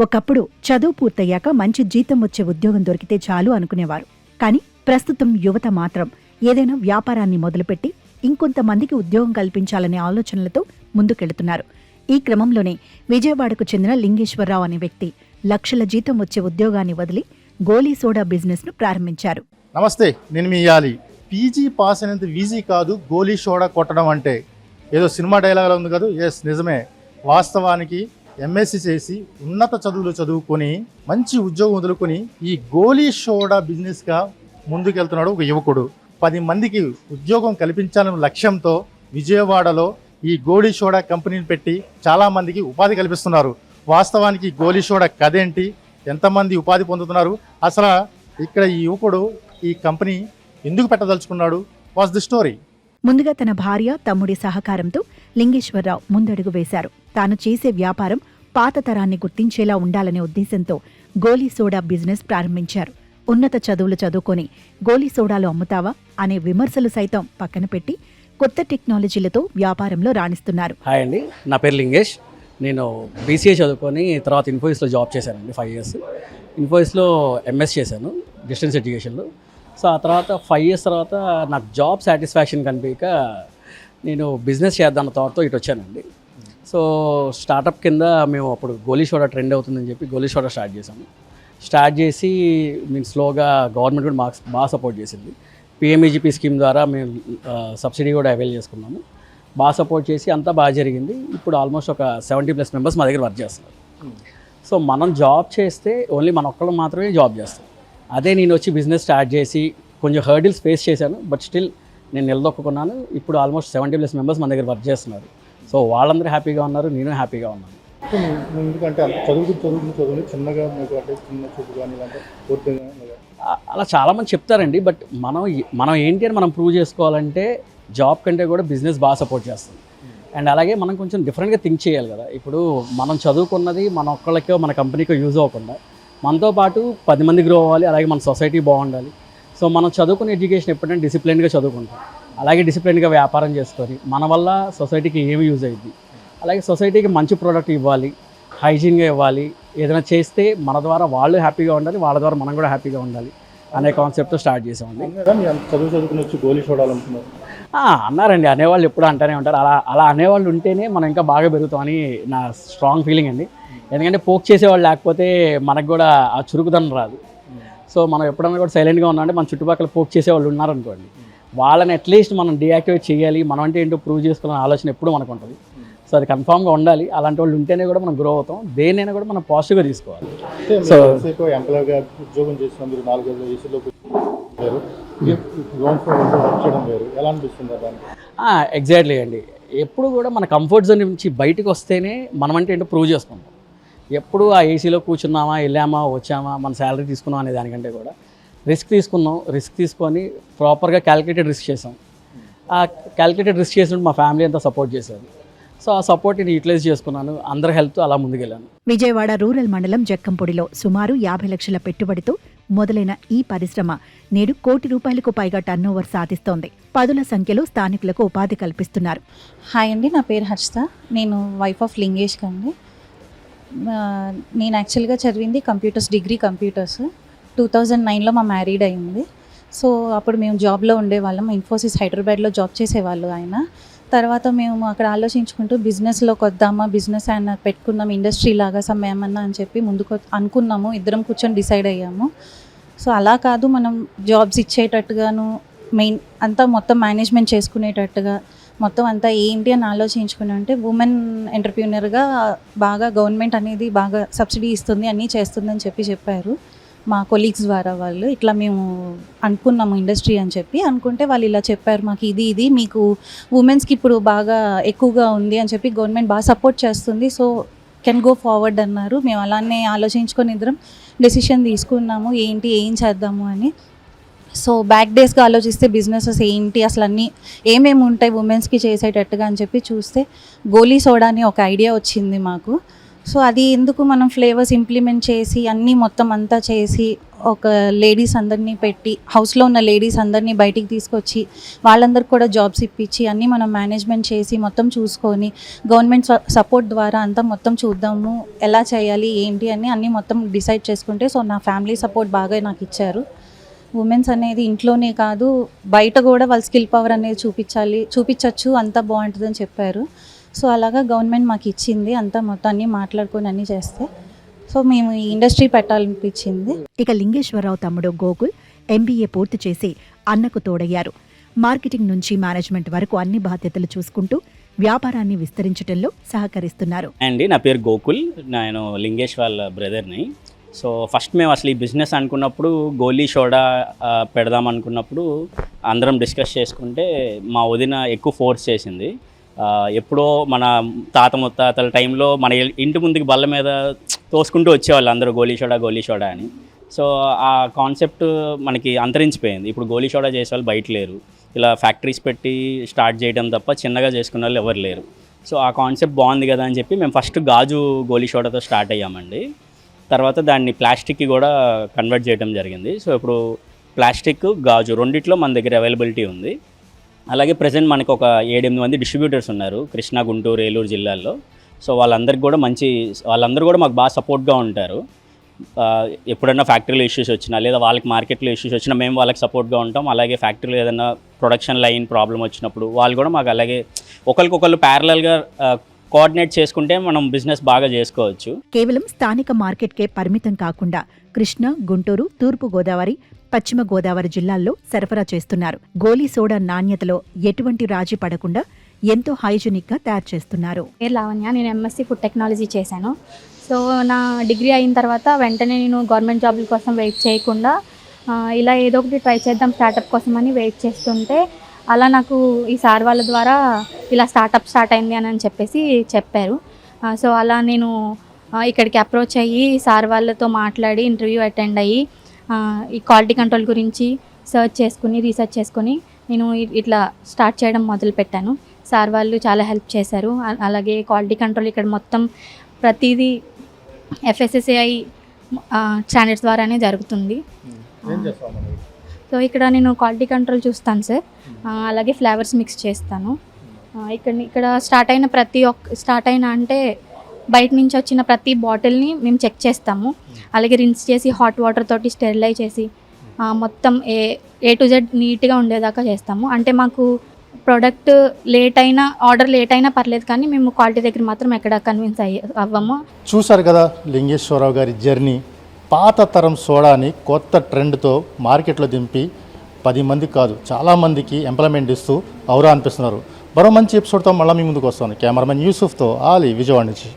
ఒకప్పుడు చదువు పూర్తయ్యాక మంచి జీతం వచ్చే ఉద్యోగం దొరికితే చాలు అనుకునేవారు. కానీ ప్రస్తుతం యువత మాత్రం ఏదైనా వ్యాపారాన్ని మొదలుపెట్టి ఇంకొంతమందికి ఉద్యోగం కల్పించాలనే ఆలోచనలతో ముందుకెళ్తున్నారు. ఈ క్రమంలోనే విజయవాడకు చెందిన లింగేశ్వరరావు అనే వ్యక్తి లక్షల జీతం వచ్చే ఉద్యోగాన్ని వదిలి గోలీ సోడా బిజినెస్ ను ప్రారంభించారు. నమస్తే, నేను మీ యాలి. పీజీ పాస్ అయినంత ఈజీ కాదు గోలీ సోడా కొట్టడం అంటే. ఏదో సినిమా డైలాగ్ ఉంది కదా, ఎస్ నిజమే. వాస్తవానికి ఎంఎస్సి చేసి ఉన్నత చదువులు చదువుకొని మంచి ఉద్యోగం వదులుకొని ఈ గోలీ సోడా బిజినెస్గా ముందుకెళ్తున్నాడు ఒక యువకుడు. 10 మందికి ఉద్యోగం కల్పించాలనే లక్ష్యంతో విజయవాడలో ఈ గోలీ సోడా కంపెనీని పెట్టి చాలామందికి ఉపాధి కల్పిస్తున్నారు. వాస్తవానికి గోలీ సోడా కథ ఏంటి, ఎంతమంది ఉపాధి పొందుతున్నారు, అసలు ఇక్కడ ఈ యువకుడు ఈ కంపెనీ ఎందుకు పెట్టదలుచుకున్నాడు, వాస్ ది స్టోరీ. ముందుగా తన భార్య తమ్ముడి సహకారంతో లింగేశ్వరరావు ముందడుగు వేశారు. తాను చేసే వ్యాపారం పాత తరాన్ని గుర్తించేలా ఉండాలనే ఉద్దేశంతో గోలీ సోడా బిజినెస్ ప్రారంభించారు. ఉన్నత చదువులు చదువుకొని గోలీ సోడాలు అమ్ముతావా అనే విమర్శలు సైతం పక్కన పెట్టి కొత్త టెక్నాలజీలతో వ్యాపారంలో రాణిస్తున్నారు. హాయ్ అండి, నా పేరు లింగేష్. నేను బీసీఏ చదువుకొని తర్వాత ఇన్ఫోసిస్లో జాబ్ చేశానండి 5 years. ఇన్ఫోసిస్లో ఎంఎస్ చేశాను డిస్టెన్స్ ఎడ్యుకేషన్లో. సో ఆ తర్వాత 5 years తర్వాత నాకు జాబ్ సాటిస్ఫాక్షన్ కనిపించక నేను బిజినెస్ చేద్దాన్న థాట్తో ఇటు వచ్చానండి. సో స్టార్టప్ కింద మేము అప్పుడు గోలీ సోడా ట్రెండ్ అవుతుందని చెప్పి గోలీ సోడా స్టార్ట్ చేశాము. స్టార్ట్ చేసి మేము స్లోగా గవర్నమెంట్ కూడా మాకు బాగా సపోర్ట్ చేసింది. పిఎంఈజీపీ స్కీమ్ ద్వారా మేము సబ్సిడీ కూడా అవైల్ చేసుకున్నాము. బాగా సపోర్ట్ చేసి అంతా బాగా జరిగింది. ఇప్పుడు ఆల్మోస్ట్ ఒక 70+ మెంబర్స్ మా దగ్గర వర్క్ చేస్తున్నారు. సో మనం జాబ్ చేస్తే ఓన్లీ మన ఒక్కళ్ళు మాత్రమే జాబ్ చేస్తాం. అదే నేను వచ్చి బిజినెస్ స్టార్ట్ చేసి కొంచెం హర్డిల్స్ ఫేస్ చేశాను, బట్ స్టిల్ నేను నిలదొక్కున్నాను. ఇప్పుడు ఆల్మోస్ట్ 70+ మెంబర్స్ మన దగ్గర వర్క్ చేస్తున్నారు. సో వాళ్ళందరూ హ్యాపీగా ఉన్నారు, నేను హ్యాపీగా ఉన్నాను. ఎందుకంటే చదువు చిన్నగా చిన్న చూపు కానీ అలా చాలామంది చెప్తారండి, బట్ మనం ఏంటి అని మనం ప్రూవ్ చేసుకోవాలంటే జాబ్ కంటే కూడా బిజినెస్ బాగా సపోర్ట్ చేస్తుంది. అండ్ అలాగే మనం కొంచెం డిఫరెంట్గా థింక్ చేయాలి కదా. ఇప్పుడు మనం చదువుకున్నది మన ఒక్కళ్ళకో మన కంపెనీకో యూజ్ అవ్వకుండా మనతో పాటు 10 మంది గ్రో అవ్వాలి, అలాగే మన సొసైటీ బాగుండాలి. సో మనం చదువుకునే ఎడ్యుకేషన్ ఎప్పుడంటే డిసిప్లిన్గా చదువుకుంటాం, అలాగే డిసిప్లిన్గా వ్యాపారం చేసుకొని మన వల్ల సొసైటీకి ఏమి యూజ్ అయ్యింది, అలాగే సొసైటీకి మంచి ప్రోడక్ట్ ఇవ్వాలి, హైజీన్గా ఇవ్వాలి. ఏదైనా చేస్తే మన ద్వారా వాళ్ళు హ్యాపీగా ఉండాలి, వాళ్ళ ద్వారా మనం కూడా హ్యాపీగా ఉండాలి అనే కాన్సెప్ట్తో స్టార్ట్ చేసామండి. చదువుకుని వచ్చి గోలీ సోడాలు అనుకున్నారు అన్నారండి, అనేవాళ్ళు ఎప్పుడు అంటూనే ఉంటారు. అలా అనేవాళ్ళు ఉంటేనే మనం ఇంకా బాగా పెరుగుతామని నా స్ట్రాంగ్ ఫీలింగ్ అండి. ఎందుకంటే పోక్ చేసేవాళ్ళు లేకపోతే మనకు కూడా ఆ చురుకుదనం రాదు. సో మనం ఎప్పుడన్నా కూడా సైలెంట్గా ఉన్నామంటే మన చుట్టుపక్కల పోక్ చేసేవాళ్ళు ఉన్నారనుకోండి, వాళ్ళని అట్లీస్ట్ మనం డియాక్టివేట్ చేయాలి, మనం అంటే ఏంటో ప్రూవ్ చేసుకోవాలనే ఆలోచన ఎప్పుడు మనకు ఉంటుంది. సో అది కన్ఫామ్గా ఉండాలి. అలాంటి వాళ్ళు ఉంటేనే కూడా మనం గ్రో అవుతాం. దేనైనా కూడా మనం పాజిటివ్గా తీసుకోవాలి. సో ఎంప్లాయ్గా ఉద్యోగం చేసిన మీరు 4 ఏసీలో ఎలా అనిపిస్తుంది? ఎగ్జాక్ట్లీ అండి. ఎప్పుడు కూడా మన కంఫర్ట్ జోన్ నుంచి బయటకు వస్తేనే మనం అంటే ఏంటో ప్రూవ్ చేసుకుంటాం. ఎప్పుడు ఆ ఏసీలో కూర్చున్నామా, వెళ్ళామా, వచ్చామా, మన శాలరీ తీసుకున్నాం అనే దానికంటే కూడా రిస్క్ తీసుకున్నాం. రిస్క్ తీసుకొని ప్రాపర్గా క్యాలిక్యులేటెడ్ రిస్క్ చేసాం. ఆ క్యాలిక్యులేటెడ్ రిస్క్ చేసినప్పుడు మా ఫ్యామిలీ అంతా సపోర్ట్ చేశారు. సో ఆ సపోర్ట్ నేను యూటిలైజ్ చేసుకున్నాను, అందరి హెల్త్ అలా ముందుకెళ్ళాను. విజయవాడ రూరల్ మండలం జక్కంపొడిలో సుమారు 50 లక్షల పెట్టుబడితో మొదలైన ఈ పరిశ్రమ నేడు ₹1 కోటి పైగా టర్నోవర్ సాధిస్తోంది. పదుల సంఖ్యలో స్థానికులకు ఉపాధి కల్పిస్తున్నారు. హాయ్ అండి, నా పేరు హర్షిత. నేను వైఫ్ ఆఫ్ లింగేష్ అండి. నేను యాక్చువల్గా చదివింది డిగ్రీ కంప్యూటర్స్. 2009లో మా మ్యారీడ్ అయింది. సో అప్పుడు మేము జాబ్లో ఉండేవాళ్ళం. ఇన్ఫోసిస్ హైదరాబాద్లో జాబ్ చేసేవాళ్ళు ఆయన. తర్వాత మేము అక్కడ ఆలోచించుకుంటూ బిజినెస్లోకి వద్దామా, బిజినెస్ ఆయన పెట్టుకుందాం, ఇండస్ట్రీ లాగా ఏమన్నా అని చెప్పి ముందుకు అనుకున్నాము. ఇద్దరం కూర్చొని డిసైడ్ అయ్యాము. సో అలా కాదు, మనం జాబ్స్ ఇచ్చేటట్టుగాను మెయిన్ అంతా మొత్తం మేనేజ్మెంట్ చేసుకునేటట్టుగా మొత్తం అంతా ఏంటి అని ఆలోచించుకుని అంటే ఉమెన్ ఎంటర్ప్రీనర్గా బాగా గవర్నమెంట్ అనేది బాగా సబ్సిడీ ఇస్తుంది, అన్నీ చేస్తుందని చెప్పారు మా కొలీగ్స్ ద్వారా. వాళ్ళు ఇట్లా మేము అనుకున్నాము ఇండస్ట్రీ అని చెప్పి అనుకుంటే వాళ్ళు ఇలా చెప్పారు, మాకు ఇది మీకు ఉమెన్స్కి ఇప్పుడు బాగా ఎక్కువగా ఉంది అని చెప్పి గవర్నమెంట్ బాగా సపోర్ట్ చేస్తుంది, సో కెన్ గో ఫార్వర్డ్ అన్నారు. మేము అలానే ఆలోచించుకొని ఇద్దరం డెసిషన్ తీసుకున్నాము ఏం చేద్దాము అని. సో బ్యాక్ డేస్గా ఆలోచిస్తే బిజినెసెస్ ఏంటి, అసలు అన్నీ ఏమేమి ఉంటాయి ఉమెన్స్కి చేసేటట్టుగా అని చెప్పి చూస్తే గోలీ సోడా అని ఒక ఐడియా వచ్చింది మాకు. సో అది ఎందుకు మనం ఫ్లేవర్స్ ఇంప్లిమెంట్ చేసి అన్నీ మొత్తం అంతా చేసి ఒక లేడీస్ అందరినీ పెట్టి హౌస్లో ఉన్న లేడీస్ అందరినీ బయటికి తీసుకొచ్చి వాళ్ళందరికీ కూడా జాబ్స్ ఇప్పించి అన్నీ మనం మేనేజ్మెంట్ చేసి మొత్తం చూసుకొని గవర్నమెంట్ సపోర్ట్ ద్వారా అంతా మొత్తం చూద్దాము ఎలా చేయాలి ఏంటి అని అన్నీ మొత్తం డిసైడ్ చేసుకుంటే సో నా ఫ్యామిలీ సపోర్ట్ బాగా నాకు ఇచ్చారు. ఉమెన్స్ అనేది ఇంట్లోనే కాదు బయట కూడా వాళ్ళ స్కిల్ పవర్ అనేది చూపించవచ్చు, అంతా బాగుంటుందని చెప్పారు. సో అలాగా గవర్నమెంట్ మాకు ఇచ్చింది, అంతా మొత్తం అన్నీ మాట్లాడుకొని అన్నీ చేస్తే సో మేము ఈ ఇండస్ట్రీ పెట్టాలనిపించింది. ఇక లింగేశ్వరరావు తమ్ముడు గోకుల్ MBA పూర్తి చేసి అన్నకు తోడయ్యారు. మార్కెటింగ్ నుంచి మేనేజ్మెంట్ వరకు అన్ని బాధ్యతలు చూసుకుంటూ వ్యాపారాన్ని విస్తరించడంలో సహకరిస్తున్నారు. అండి నా పేరు గోకుల్, నేను లింగేష్ వాళ్ళ బ్రదర్ని. సో ఫస్ట్ మేము అసలు ఈ బిజినెస్ అనుకున్నప్పుడు గోలీ సోడా పెడదాం అనుకున్నప్పుడు అందరం డిస్కస్ చేసుకుంటే మా వదిన ఎక్కువ ఫోర్స్ చేసింది. ఎప్పుడో మన తాత ముత్తాతల టైంలో మన ఇంటి ముందుకి బల్ల మీద తోసుకుంటూ వచ్చేవాళ్ళు అందరూ గోలీ సోడా అని. సో ఆ కాన్సెప్ట్ మనకి అంతరించిపోయింది. ఇప్పుడు గోలీ సోడా చేసేవాళ్ళు బయట లేరు, ఇలా ఫ్యాక్టరీస్ పెట్టి స్టార్ట్ చేయడం తప్ప చిన్నగా చేసుకునే వాళ్ళు ఎవరు లేరు. సో ఆ కాన్సెప్ట్ బాగుంది కదా అని చెప్పి మేము ఫస్ట్ గాజు గోలీ సోడాతో స్టార్ట్ అయ్యామండి. తర్వాత దాన్ని ప్లాస్టిక్కి కూడా కన్వర్ట్ చేయడం జరిగింది. సో ఇప్పుడు ప్లాస్టిక్ గాజు రెండిట్లో మన దగ్గర అవైలబిలిటీ ఉంది. అలాగే ప్రజెంట్ మనకు ఒక 7-8 మంది డిస్ట్రిబ్యూటర్స్ ఉన్నారు కృష్ణా, గుంటూరు, ఏలూరు జిల్లాల్లో. సో వాళ్ళందరూ కూడా మాకు బాగా సపోర్ట్గా ఉంటారు. ఎప్పుడైనా ఫ్యాక్టరీలో ఇష్యూస్ వచ్చినా లేదా వాళ్ళకి మార్కెట్లో ఇష్యూస్ వచ్చినా మేము వాళ్ళకి సపోర్ట్గా ఉంటాం. అలాగే ఫ్యాక్టరీలో ఏదైనా ప్రొడక్షన్ లైన్ ప్రాబ్లం వచ్చినప్పుడు వాళ్ళు కూడా మాకు అలాగే ఒకరికొకరు ప్యారలల్గా కోఆర్డినేట్ చేసుకుంటే మనం బిజినెస్ బాగా చేసుకోవచ్చు. కేవలం స్థానిక మార్కెట్కే పరిమితం కాకుండా కృష్ణా, గుంటూరు, తూర్పు గోదావరి, పశ్చిమ గోదావరి జిల్లాల్లో సరఫరా చేస్తున్నారు. గోలీ సోడా నాణ్యతలో ఎటువంటి రాజీ పడకుండా ఎంతో హైజీనిక్గా తయారు చేస్తున్నారు. పేరు లావణ్య, నేను MSc ఫుడ్ టెక్నాలజీ చేశాను. సో నా డిగ్రీ అయిన తర్వాత వెంటనే నేను గవర్నమెంట్ జాబుల కోసం వెయిట్ చేయకుండా ఇలా ఏదో ఒకటి ట్రై చేద్దాం స్టార్టప్ కోసం అని వెయిట్ చేస్తుంటే అలా నాకు ఈ సార్ వాళ్ళ ద్వారా ఇలా స్టార్ట్ అయింది అని చెప్పేసి చెప్పారు. సో అలా నేను ఇక్కడికి అప్రోచ్ అయ్యి సార్ వాళ్ళతో మాట్లాడి ఇంటర్వ్యూ అటెండ్ అయ్యి ఈ క్వాలిటీ కంట్రోల్ గురించి రీసెర్చ్ చేసుకుని నేను ఇట్లా స్టార్ట్ చేయడం మొదలుపెట్టాను. సార్ వాళ్ళు చాలా హెల్ప్ చేశారు. అలాగే క్వాలిటీ కంట్రోల్ ఇక్కడ మొత్తం ప్రతిదీ FSSAI స్టాండర్డ్స్ ద్వారానే జరుగుతుంది. సో ఇక్కడ నేను క్వాలిటీ కంట్రోల్ చూస్తాను సార్, అలాగే ఫ్లేవర్స్ మిక్స్ చేస్తాను. ఇక్కడ స్టార్ట్ అయిన అంటే బయట నుంచి వచ్చిన ప్రతి బాటిల్ని మేము చెక్ చేస్తాము. అలాగే రిన్స్ చేసి హాట్ వాటర్ తోటి స్టెరిలైజ్ చేసి మొత్తం A to Z నీట్గా ఉండేదాకా చేస్తాము. అంటే మాకు ప్రోడక్ట్ ఆర్డర్ లేట్ అయినా పర్లేదు, కానీ మేము క్వాలిటీ దగ్గర మాత్రం ఎక్కడ కన్విన్స్ అవ్వము. చూశారు కదా లింగేశ్వరరావు గారి జర్నీ. పాత తరం సోడాని కొత్త ట్రెండ్తో మార్కెట్లో దింపి 10 మంది కాదు చాలామందికి ఎంప్లాయ్మెంట్ ఇస్తూ ఔరా అనిపిస్తున్నారు. మరో మంచి ఎపిసోడ్తో మళ్ళీ మీ ముందుకు వస్తాను. కెమెరామెన్ యూసుఫ్తో ఆలీ, విజయవాడ నుంచి.